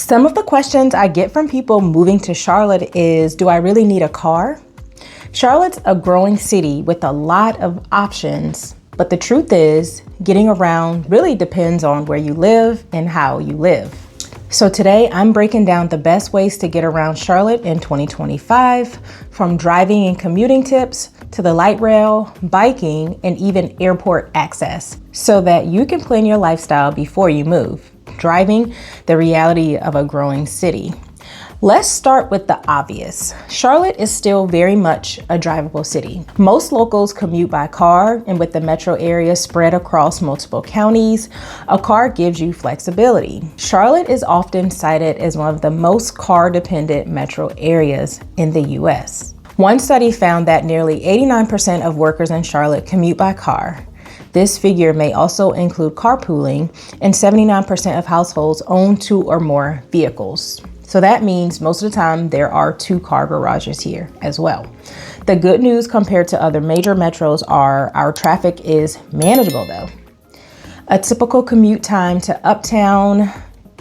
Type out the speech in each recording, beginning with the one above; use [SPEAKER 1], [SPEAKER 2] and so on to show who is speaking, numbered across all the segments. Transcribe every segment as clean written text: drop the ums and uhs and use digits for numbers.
[SPEAKER 1] Some of the questions I get from people moving to Charlotte is, do I really need a car? Charlotte's a growing city with a lot of options, but the truth is, getting around really depends on where you live and how you live. So today I'm breaking down the best ways to get around Charlotte in 2025, from driving and commuting tips to the light rail, biking, and even airport access, so that you can plan your lifestyle before you move. Driving, the reality of a growing city. Let's start with the obvious. Charlotte is still very much a drivable city. Most locals commute by car, and with the metro area spread across multiple counties, a car gives you flexibility. Charlotte is often cited as one of the most car-dependent metro areas in the US. One study found that nearly 89% of workers in Charlotte commute by car. This figure may also include carpooling, and 79% of households own 2 or more vehicles. So that means most of the time there are 2 car garages here as well. The good news compared to other major metros are our traffic is manageable though. A typical commute time to Uptown,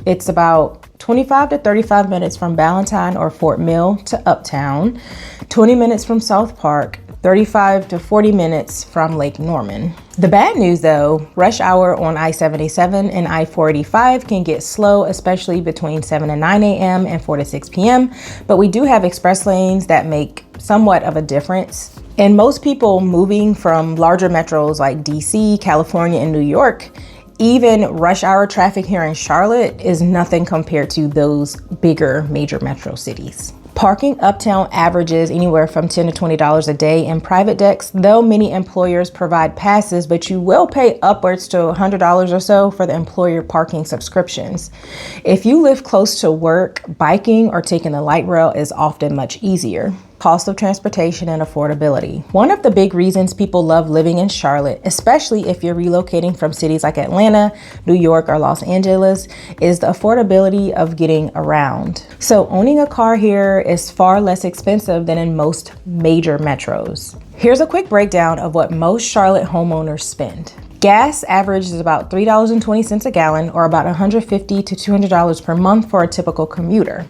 [SPEAKER 1] it's about 25 to 35 minutes from Ballantyne or Fort Mill to Uptown, 20 minutes from South Park, 35 to 40 minutes from Lake Norman. The bad news though, rush hour on I-77 and I-485 can get slow, especially between 7 and 9 a.m. and 4 to 6 p.m. But we do have express lanes that make somewhat of a difference. And most people moving from larger metros like DC, California, and New York, even rush hour traffic here in Charlotte is nothing compared to those bigger major metro cities. Parking uptown averages anywhere from $10 to $20 a day in private decks, though many employers provide passes, but you will pay upwards to $100 or so for the employer parking subscriptions. If you live close to work, biking or taking the light rail is often much easier. Cost of transportation and affordability. One of the big reasons people love living in Charlotte, especially if you're relocating from cities like Atlanta, New York, or Los Angeles, is the affordability of getting around. So owning a car here is far less expensive than in most major metros. Here's a quick breakdown of what most Charlotte homeowners spend. Gas averages about $3.20 a gallon, or about $150 to $200 per month for a typical commuter.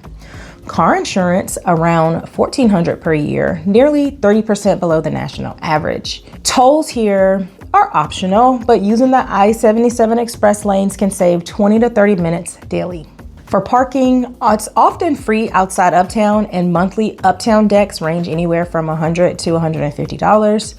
[SPEAKER 1] Car insurance around $1,400 per year, nearly 30% below the national average. Tolls here are optional, but using the I-77 express lanes can save 20 to 30 minutes daily. For parking, it's often free outside Uptown, and monthly Uptown decks range anywhere from $100 to $150.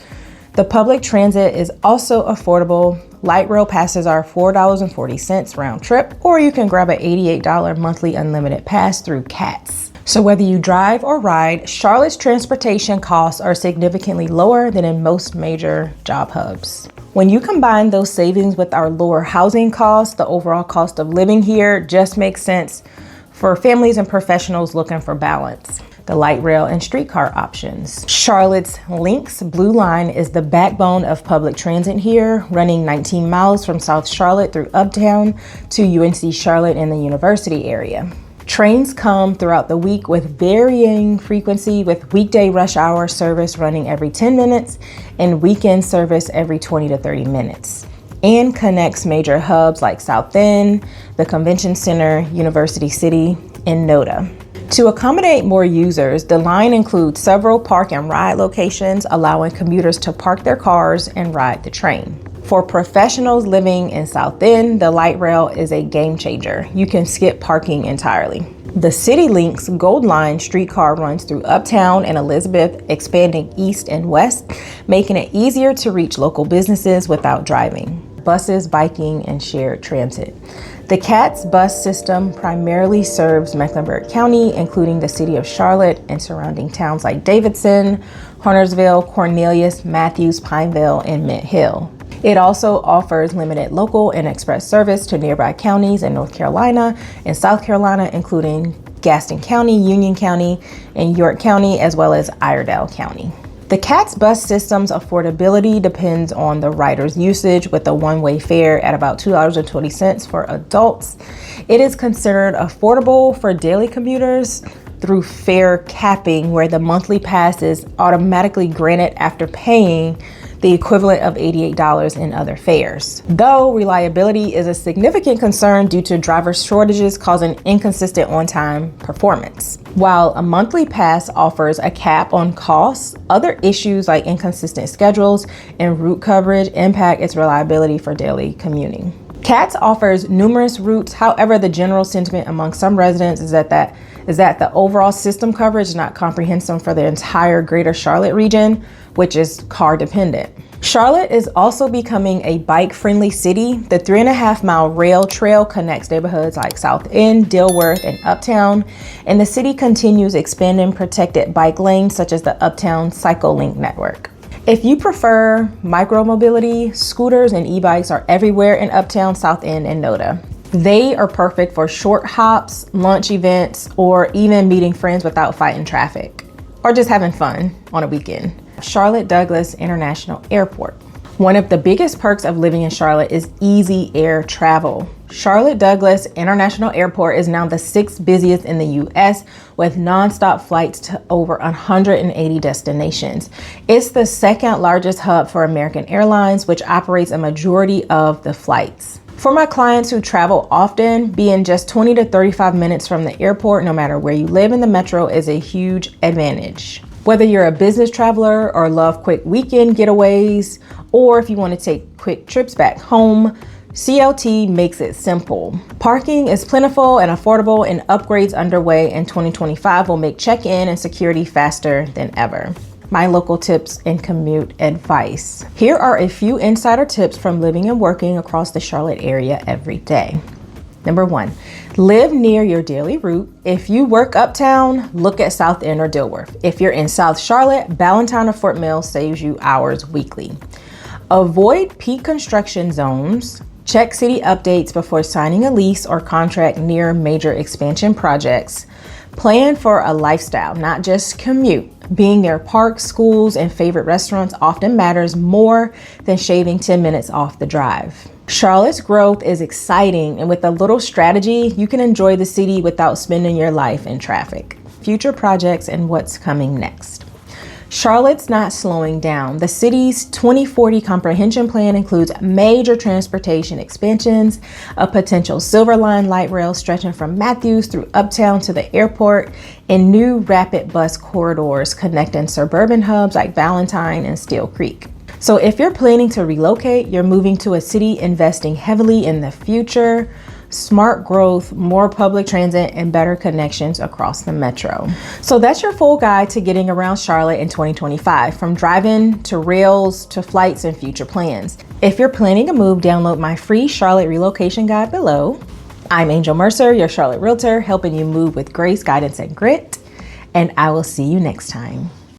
[SPEAKER 1] The public transit is also affordable. Light rail passes are $4.40 round trip, or you can grab an $88 monthly unlimited pass through CATS. So whether you drive or ride, Charlotte's transportation costs are significantly lower than in most major job hubs. When you combine those savings with our lower housing costs, the overall cost of living here just makes sense for families and professionals looking for balance. The light rail and streetcar options. Charlotte's LYNX Blue Line is the backbone of public transit here, running 19 miles from South Charlotte through Uptown to UNC Charlotte in the university area. Trains come throughout the week with varying frequency, with weekday rush hour service running every 10 minutes and weekend service every 20 to 30 minutes. And connects major hubs like South End, the Convention Center, University City, and NODA. To accommodate more users, the line includes several park and ride locations, allowing commuters to park their cars and ride the train. For professionals living in South End, the light rail is a game changer. You can skip parking entirely. The CityLYNX Gold Line streetcar runs through Uptown and Elizabeth, expanding east and west, making it easier to reach local businesses without driving. Buses, biking, and shared transit. The CATS bus system primarily serves Mecklenburg County, including the city of Charlotte and surrounding towns like Davidson, Huntersville, Cornelius, Matthews, Pineville, and Mint Hill. It also offers limited local and express service to nearby counties in North Carolina and South Carolina, including Gaston County, Union County, and York County, as well as Iredell County. The CATS bus system's affordability depends on the rider's usage, with a one-way fare at about $2.20 for adults. It is considered affordable for daily commuters through fare capping, where the monthly pass is automatically granted after paying the equivalent of $88 in other fares. Though reliability is a significant concern due to driver shortages causing inconsistent on-time performance. While a monthly pass offers a cap on costs, other issues like inconsistent schedules and route coverage impact its reliability for daily commuting. CATS offers numerous routes. However, the general sentiment among some residents is that the overall system coverage is not comprehensive for the entire greater Charlotte region, which is car dependent. Charlotte is also becoming a bike-friendly city. The 3.5-mile rail trail connects neighborhoods like South End, Dilworth, and Uptown, and the city continues expanding protected bike lanes such as the Uptown Cycle Link network. If you prefer micromobility, scooters and e-bikes are everywhere in Uptown, South End, and NoDa. They are perfect for short hops, lunch events, or even meeting friends without fighting traffic, or just having fun on a weekend. Charlotte Douglas International Airport. One of the biggest perks of living in Charlotte is easy air travel. Charlotte Douglas International Airport is now the 6th busiest in the US with nonstop flights to over 180 destinations. It's the 2nd largest hub for American Airlines, which operates a majority of the flights. For my clients who travel often, being just 20 to 35 minutes from the airport, no matter where you live in the metro, is a huge advantage. Whether you're a business traveler or love quick weekend getaways, or if you want to take quick trips back home, CLT makes it simple. Parking is plentiful and affordable, and upgrades underway in 2025 will make check-in and security faster than ever. My local tips and commute advice. Here are a few insider tips from living and working across the Charlotte area every day. Number 1, live near your daily route. If you work uptown, look at South End or Dilworth. If you're in South Charlotte, Ballantyne or Fort Mill saves you hours weekly. Avoid peak construction zones. Check city updates before signing a lease or contract near major expansion projects. Plan for a lifestyle, not just commute. Being near parks, schools, and favorite restaurants often matters more than shaving 10 minutes off the drive. Charlotte's growth is exciting, and with a little strategy, you can enjoy the city without spending your life in traffic. Future projects and what's coming next. Charlotte's not slowing down. The city's 2040 comprehension plan includes major transportation expansions, a potential Silver Line light rail stretching from Matthews through Uptown to the airport, and new rapid bus corridors connecting suburban hubs like Ballantyne and Steel Creek. So if you're planning to relocate, you're moving to a city investing heavily in the future, smart growth, more public transit, and better connections across the metro. So that's your full guide to getting around Charlotte in 2025, from driving to rails to flights and future plans. If you're planning a move, download my free Charlotte relocation guide below. I'm Angel Mercer, your Charlotte Realtor, helping you move with grace, guidance, and grit. And I will see you next time.